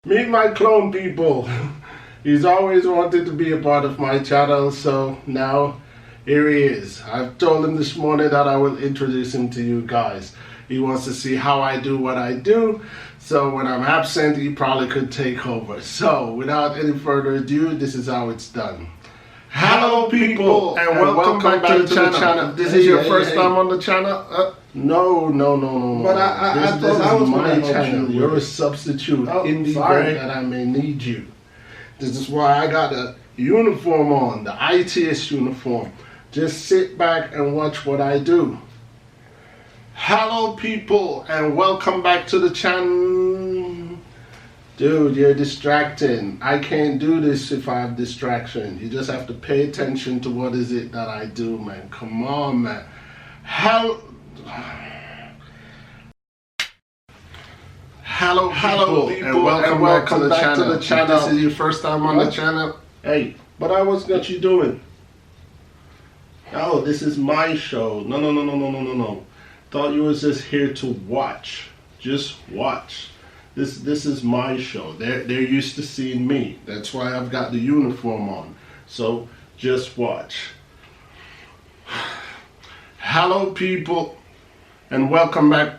Meet my clone people. He's always wanted to be a part of my channel, so now here he is. I've told him this morning that I will introduce him to you guys. He wants to see how I do what I do, so when I'm absent he probably could take over. So without any further ado, this is how it's done. Hello people, and welcome back to the channel. This is your first time on the channel? No. But I thought this I was is my gonna help channel. you. You're a substitute in the event that I may need you. This is why I got a uniform on, the ITS uniform. Just sit back and watch what I do. Hello people, and welcome back to the channel. Dude, you're distracting. I can't do this if I have distraction. You just have to pay attention to what is it that I do, man. Come on, man. Hello people, and welcome back to the channel. If this is your first time on the channel, hey, but I was what you doing. Oh, this is my show. No. Thought you was just here to watch. Just watch. This is my show. They're used to seeing me. That's why I've got the uniform on. So just watch. Hello people, and welcome back.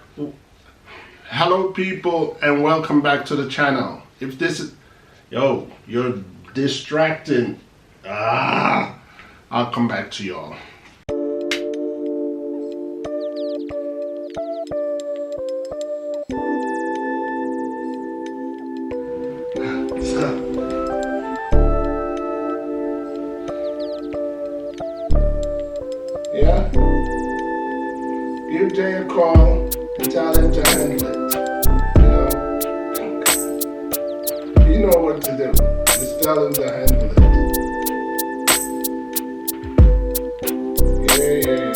Hello people, and welcome back to the channel. If this is, yo, you're distracting. I'll come back to y'all. Yeah? Give Jay a call and tell him to handle it. You know what to do. Just tell him to handle it. Yeah.